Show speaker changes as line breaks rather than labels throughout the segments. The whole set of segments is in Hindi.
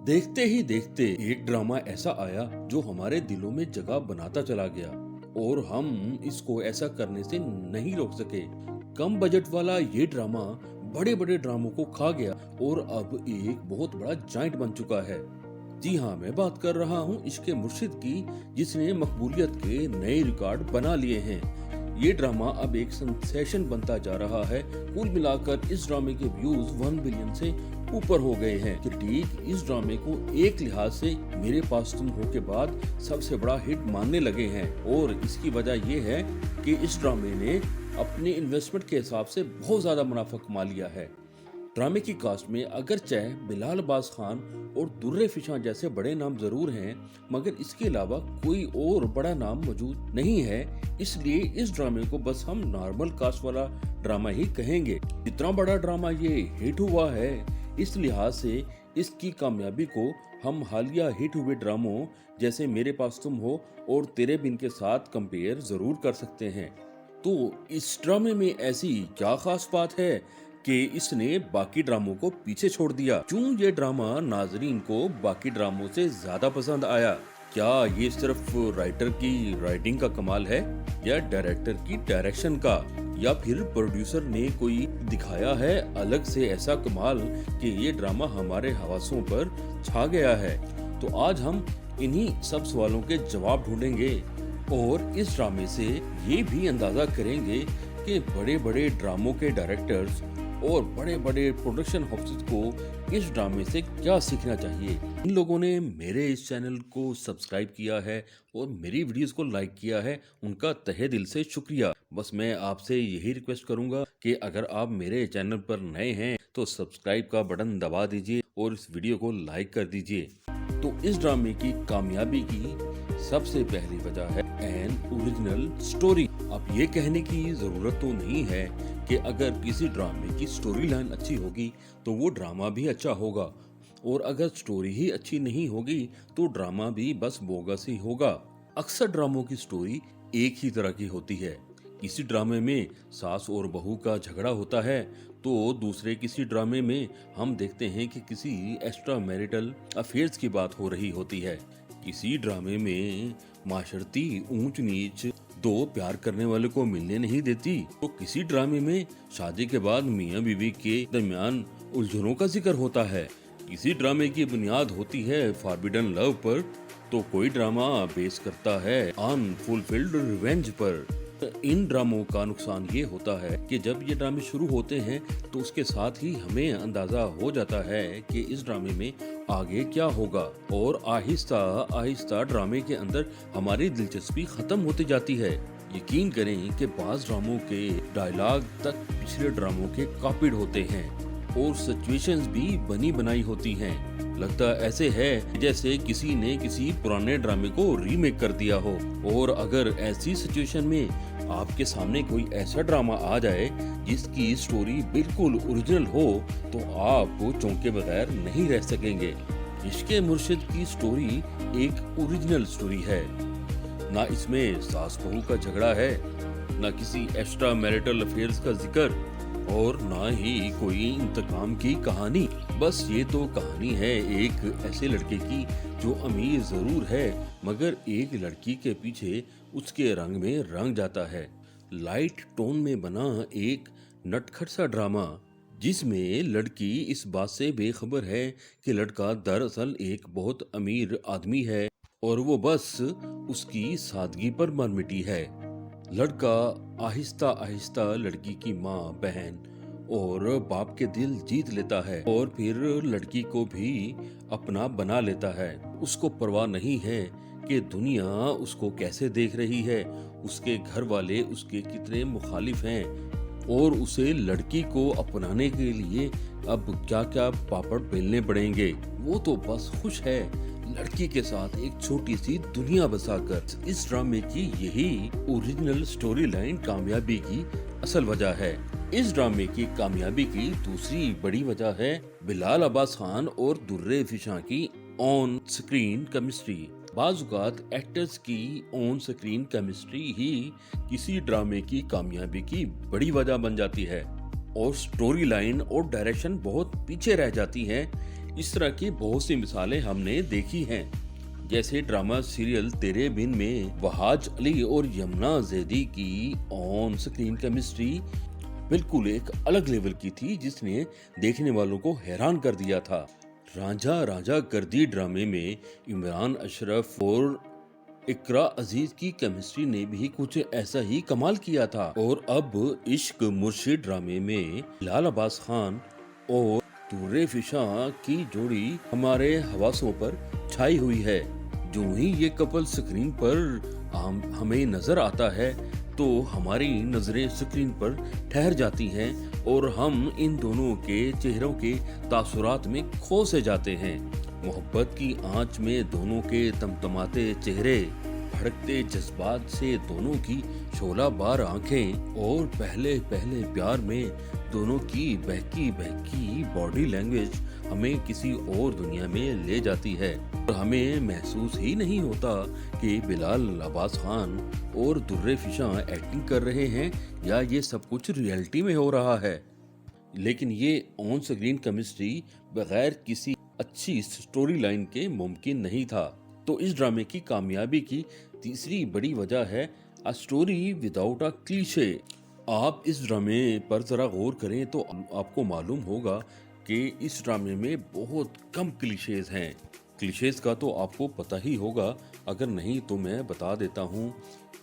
देखते ही देखते एक ड्रामा ऐसा आया जो हमारे दिलों में जगह बनाता चला गया और हम इसको ऐसा करने से नहीं रोक सके। कम बजट वाला ये ड्रामा बड़े बड़े ड्रामों को खा गया और अब एक बहुत बड़ा जाइंट बन चुका है। जी हाँ, मैं बात कर रहा हूँ इश्क़ मुर्शिद की, जिसने मकबूलियत के नए रिकॉर्ड बना लिए हैं। ये ड्रामा अब एक सेंसेशन बनता जा रहा है। कुल मिलाकर इस ड्रामे के व्यूज 1 बिलियन से ऊपर हो गए हैं। क्रिटिक इस ड्रामे को एक लिहाज से मेरे पास तुम हो के बाद सबसे बड़ा हिट मानने लगे हैं और इसकी वजह ये है कि इस ड्रामे ने अपने इन्वेस्टमेंट के हिसाब से बहुत ज्यादा मुनाफा कमा लिया है। ड्रामे की कास्ट में अगरचे बिलाल अब्बास खान और दुर्रे फिशां जैसे बड़े नाम जरूर हैं, मगर इसके अलावा कोई और बड़ा नाम मौजूद नहीं है। इसलिए इस ड्रामे को बस हम नॉर्मल कास्ट वाला ड्रामा ही कहेंगे। इतना बड़ा ड्रामा ये हिट हुआ है, इस लिहाज से इसकी कामयाबी को हम हालिया हिट हुए ड्रामों जैसे मेरे पास तुम हो और तेरे बिन के साथ कंपेयर जरूर कर सकते हैं। तो इस ड्रामे में ऐसी क्या खास बात है कि इसने बाकी ड्रामों को पीछे छोड़ दिया? क्यों ये ड्रामा नाजरीन को बाकी ड्रामों से ज्यादा पसंद आया? क्या ये सिर्फ राइटर की राइटिंग का कमाल है या डायरेक्टर की डायरेक्शन का, या फिर प्रोड्यूसर ने कोई दिखाया है अलग से ऐसा कमाल कि ये ड्रामा हमारे हवासों पर छा गया है? तो आज हम इन्हीं सब सवालों के जवाब ढूंढेंगे और इस ड्रामे से ये भी अंदाजा करेंगे कि बड़े बड़े ड्रामों के डायरेक्टर्स और बड़े बड़े प्रोडक्शन हाउसेस को इस ड्रामे से क्या सीखना चाहिए। इन लोगों ने मेरे इस चैनल को सब्सक्राइब किया है और मेरी वीडियोस को लाइक किया है, उनका तहे दिल से शुक्रिया। बस मैं आपसे यही रिक्वेस्ट करूंगा कि अगर आप मेरे चैनल पर नए हैं तो सब्सक्राइब का बटन दबा दीजिए और इस वीडियो को लाइक कर दीजिए। तो इस ड्रामे की कामयाबी की सबसे पहली वजह है एन ओरिजिनल स्टोरी। अब ये कहने की जरूरत तो नहीं है कि अगर किसी ड्रामे की स्टोरी लाइन अच्छी होगी तो वो ड्रामा भी अच्छा होगा, और अगर स्टोरी ही अच्छी नहीं होगी तो ड्रामा भी बस बोगस ही होगा। अक्सर ड्रामों की स्टोरी एक ही तरह की होती है। किसी ड्रामे में सास और बहू का झगड़ा होता है तो दूसरे किसी ड्रामे में हम देखते हैं कि किसी एक्स्ट्रा मैरिटल अफेयर्स की बात हो रही होती है। किसी ड्रामे में माशरती ऊंच नीच दो प्यार करने वाले को मिलने नहीं देती, तो किसी ड्रामे में शादी के बाद मियाँ बीवी के दरमियान उलझनों का जिक्र होता है। किसी ड्रामे की बुनियाद होती है फॉरबिडन लव पर, तो कोई ड्रामा बेस करता है अनफुलफिल्ड रिवेंज पर। इन ड्रामों का नुकसान ये होता है कि जब ये ड्रामे शुरू होते हैं तो उसके साथ ही हमें अंदाजा हो जाता है कि इस ड्रामे में आगे क्या होगा, और आहिस्ता आहिस्ता ड्रामे के अंदर हमारी दिलचस्पी खत्म होती जाती है। यकीन करें कि बाज ड्रामों के डायलॉग तक पिछले ड्रामों के कॉपीड होते हैं और सिचुएशंस भी बनी बनाई होती हैं। लगता ऐसे है जैसे किसी ने किसी पुराने ड्रामे को रीमेक कर दिया हो। और अगर ऐसी सिचुएशन में आपके सामने कोई ऐसा ड्रामा आ जाए जिसकी स्टोरी बिल्कुल ओरिजिनल हो तो आप चौंके बगैर नहीं रह सकेंगे। इश्क़ मुर्शिद की स्टोरी एक ओरिजिनल स्टोरी है। ना इसमें सास बहू का झगड़ा है, ना किसी एक्स्ट्रा मैरिटल अफेयर्स का जिक्र, और ना ही कोई इंतकाम की कहानी। बस ये तो कहानी है एक ऐसे लड़के की जो अमीर जरूर है मगर एक लड़की के पीछे उसके रंग में रंग जाता है। लाइट टोन में बना एक नटखट सा ड्रामा जिसमें लड़की इस बात से बेखबर है कि लड़का दरअसल एक बहुत अमीर आदमी है और वो बस उसकी सादगी पर मर मिटी है। लड़का आहिस्ता आहिस्ता लड़की की माँ, बहन और बाप के दिल जीत लेता है और फिर लड़की को भी अपना बना लेता है। उसको परवाह नहीं है कि दुनिया उसको कैसे देख रही है, उसके घर वाले उसके कितने मुखालिफ हैं और उसे लड़की को अपनाने के लिए अब क्या क्या पापड़ बेलने पड़ेंगे। वो तो बस खुश है लड़की के साथ एक छोटी सी दुनिया बसाकर। इस ड्रामे की यही ओरिजिनल स्टोरी लाइन कामयाबी की असल वजह है। इस ड्रामे की कामयाबी की दूसरी बड़ी वजह है बिलाल अब्बास खान और दुर्रे फिशां की ऑन स्क्रीन केमिस्ट्री। बाजुकात एक्टर्स की ऑन स्क्रीन केमिस्ट्री ही किसी ड्रामे की कामयाबी की बड़ी वजह बन जाती है और स्टोरी लाइन और डायरेक्शन बहुत पीछे रह जाती है। इस तरह की बहुत सी मिसालें हमने देखी हैं। जैसे ड्रामा सीरियल तेरे बिन में वहाज अली और यमुना जैदी की ऑन स्क्रीन केमिस्ट्री बिल्कुल एक अलग लेवल की थी, जिसने देखने वालों को हैरान कर दिया था। रांझा रांझा गर्दी ड्रामे में इमरान अशरफ और इकरा अजीज की केमिस्ट्री ने भी कुछ ऐसा ही कमाल किया था। और अब इश्क मुर्शिद ड्रामे में बिलाल अब्बास खान और तुर्रे फिशा की जोड़ी हमारे हवासों पर छाई हुई है। जो ही ये कपल स्क्रीन पर हमें नजर आता है तो हमारी नजरें स्क्रीन पर ठहर जाती हैं और हम इन दोनों के चेहरों के तासुरात में खो से जाते हैं। मोहब्बत की आंच में दोनों के तमतमाते चेहरे, भड़कते जज्बात से दोनों की शोला बार आंखें और पहले पहले प्यार में दोनों की बहकी बहकी बॉडी लैंग्वेज हमें किसी और दुनिया में ले जाती है। और हमें महसूस ही नहीं होता कि बिलाल अब्बास खान और दुर्रे फिशा एक्टिंग कर रहे हैं या ये सब कुछ रियलिटी में हो रहा है। लेकिन ये ऑन स्क्रीन केमिस्ट्री बगैर किसी अच्छी स्टोरी लाइन के मुमकिन नहीं था। तो इस ड्रामे की कामयाबी की तीसरी बड़ी वजह है a story without a cliché. आप इस ड्रामे पर जरा गौर करें तो आपको मालूम होगा कि इस ड्रामे में बहुत कम क्लीशेज हैं। क्लीशेज का तो आपको पता ही होगा, अगर नहीं तो मैं बता देता हूँ।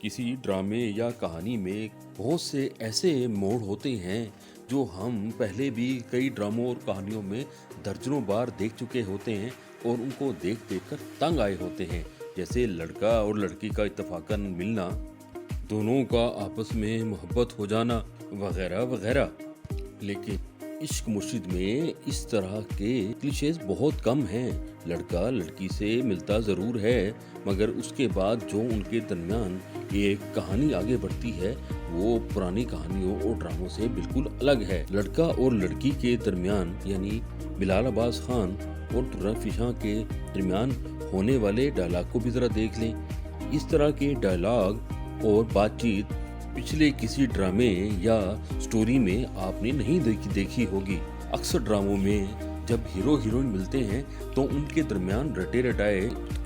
किसी ड्रामे या कहानी में बहुत से ऐसे मोड़ होते हैं जो हम पहले भी कई ड्रामों और कहानियों में दर्जनों बार देख चुके होते हैं और उनको देख देख कर तंग आए होते हैं। जैसे लड़का और लड़की का इत्तेफाकन मिलना, दोनों का आपस में मोहब्बत हो जाना वगैरह वगैरह। लेकिन इश्क मुर्शिद में इस तरह के क्लिशेज बहुत कम हैं। लड़का लड़की से मिलता ज़रूर है, मगर उसके बाद जो उनके दरमियान ये कहानी आगे बढ़ती है वो पुरानी कहानियों और ड्रामों से बिल्कुल अलग है। लड़का और लड़की के दरमियान यानी बिलाल अब्बास खान और तुर्रा फिशा के दरमियान होने वाले डायलॉग को भी ज़रा देख लें। इस तरह के डायलॉग और बातचीत पिछले किसी ड्रामे या स्टोरी में आपने नहीं देखी होगी। अक्सर ड्रामों में जब हीरो हीरोइन मिलते हैं तो उनके दरमियान रटे रटाए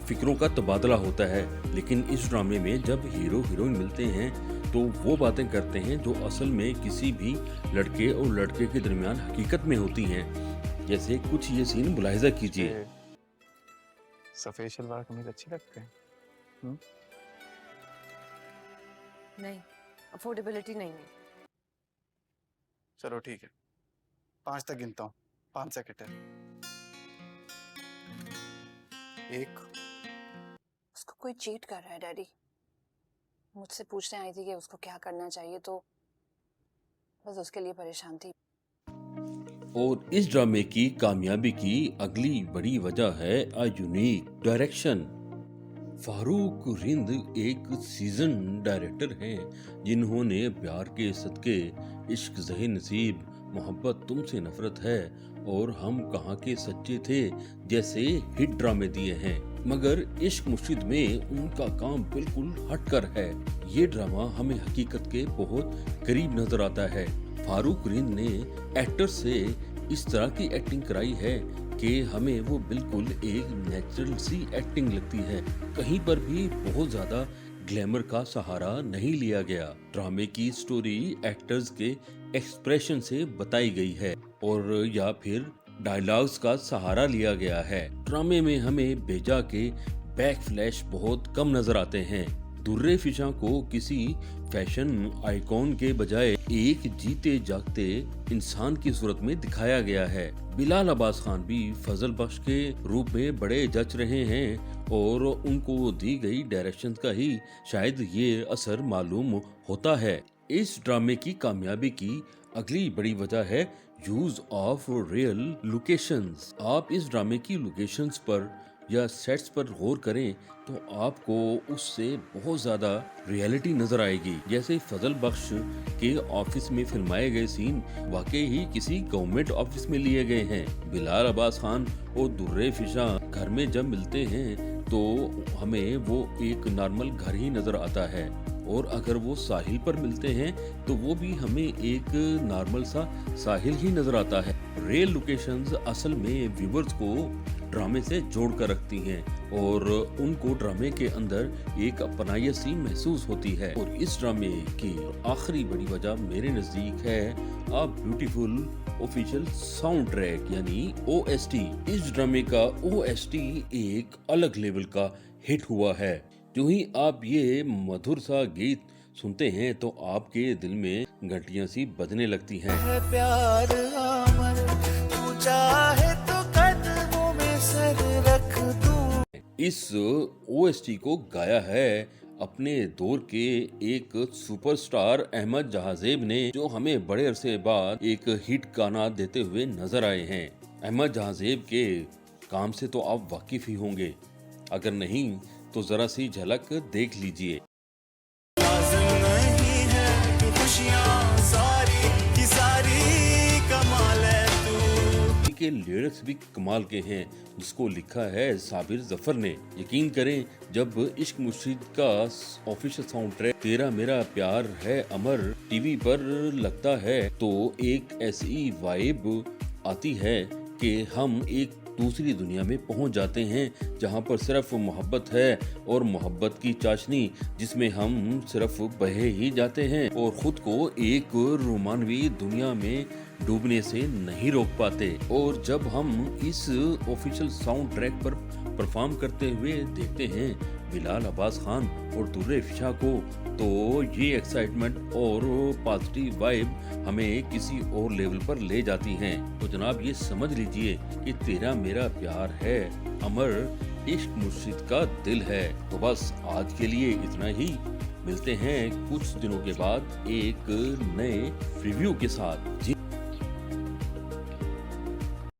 फिक्रों का तबादला होता है, लेकिन इस ड्रामे में जब हीरो हीरोइन मिलते हैं तो वो बातें करते हैं जो असल में किसी भी लड़के और लड़के के दरमियान हकीकत में होती हैं। जैसे कुछ ये सीन मुलाहिजा कीजिए।
सफेद शलवार कमीज अच्छी लगते हैं।
नहीं, अफोर्डेबिलिटी नहीं है।
चलो ठीक है, 5 तक गिनता हूँ। 5 सेकंड है। 1।
उसको कोई चीट कर रहा है डैडी। मुझसे पूछने आई थी कि उसको क्या करना चाहिए, तो बस उसके लिए परेशान थी।
और इस ड्रामे की कामयाबी की अगली बड़ी वजह है a unique direction. Farooq Rind एक सीजन डायरेक्टर हैं जिन्होंने प्यार के सदके, इश्क ज़हे नसीब, मोहब्बत तुमसे नफरत है और हम कहाँ के सच्चे थे जैसे हिट ड्रामे दिए हैं। मगर इश्क मुर्शिद में उनका काम बिल्कुल हटकर है। ये ड्रामा हमें हकीकत के बहुत करीब नजर आता है। फारूक रिंद ने एक्टर से इस तरह की एक्टिंग कराई है कि हमें वो बिल्कुल एक नेचुरल सी एक्टिंग लगती है। कहीं पर भी बहुत ज्यादा ग्लैमर का सहारा नहीं लिया गया। ड्रामे की स्टोरी एक्टर्स के एक्सप्रेशन से बताई गई है और या फिर डायलॉग्स का सहारा लिया गया है। ड्रामे में हमें बेजा के बैक फ्लैश बहुत कम नजर आते हैं। दुर्रे फिशा को किसी फैशन आइकॉन के बजाय एक जीते जागते इंसान की सूरत में दिखाया गया है। बिलाल अब्बास खान भी फजल बख्श के रूप में बड़े जच रहे हैं और उनको दी गई डायरेक्शन का ही शायद ये असर मालूम होता है। इस ड्रामे की कामयाबी की अगली बड़ी वजह है यूज ऑफ रियल लोकेशंस। आप इस ड्रामे की लोकेशंस पर या सेट्स पर गौर करें तो आपको उससे बहुत ज्यादा रियलिटी नजर आएगी। जैसे फजल बख्श के ऑफिस में फिल्माए गए सीन वाकई ही किसी गवर्नमेंट ऑफिस में लिए गए हैं। बिलाल अब्बास खान और दुर्रे फिशा घर में जब मिलते हैं तो हमें वो एक नॉर्मल घर ही नजर आता है, और अगर वो साहिल पर मिलते हैं तो वो भी हमें एक नॉर्मल सा साहिल ही नजर आता है। रियल लोकेशंस असल में व्यूवर्स को ड्रामे से जोड़ कर रखती हैं और उनको ड्रामे के अंदर एक अपनाई सी महसूस होती है। और इस ड्रामे की आखिरी बड़ी वजह मेरे नजदीक है a beautiful official sound track यानी OST। इस ड्रामे का OST एक अलग लेवल का हिट हुआ है। जो ही आप ये मधुर सा गीत सुनते हैं तो आपके दिल में घंटियां सी बजने लगती हैं।
है प्यार अमर, तू चाहे तो कदमों में सर रख दूं।
इस OST को गाया है अपने दौर के एक सुपरस्टार अहमद जहाजेब ने, जो हमें बड़े अरसे बाद एक हिट गाना देते हुए नजर आए हैं। अहमद जहाजेब के काम से तो आप वाकिफ ही होंगे, अगर नहीं तो जरा सी झलक देख लीजिए।
लाज़िम नहीं है कि खुशियाँ सारी की सारी कमाल है तू।
के लिरिक्स भी कमाल के हैं, जिसको लिखा है साबिर जफर ने। यकीन करें, जब इश्क मुर्शिद का ऑफिशियल साउंड ट्रैक तेरा मेरा प्यार है अमर टीवी पर लगता है तो एक ऐसी वाइब आती है कि हम एक दूसरी दुनिया में पहुंच जाते हैं जहां पर सिर्फ मोहब्बत है और मोहब्बत की चाशनी जिसमें हम सिर्फ बहे ही जाते हैं और खुद को एक रोमानवी दुनिया में डूबने से नहीं रोक पाते। और जब हम इस ऑफिशियल साउंड ट्रैक पर परफॉर्म करते हुए देखते हैं बिलाल अब्बास खान और दुर्रे इफ्शा को, तो ये एक्साइटमेंट और पॉजिटिव वाइब हमें किसी और लेवल पर ले जाती हैं। तो जनाब ये समझ लीजिए कि तेरा मेरा प्यार है अमर इश्क मुर्शिद का दिल है। तो बस आज के लिए इतना ही, मिलते हैं कुछ दिनों के बाद एक नए रिव्यू के साथ। जी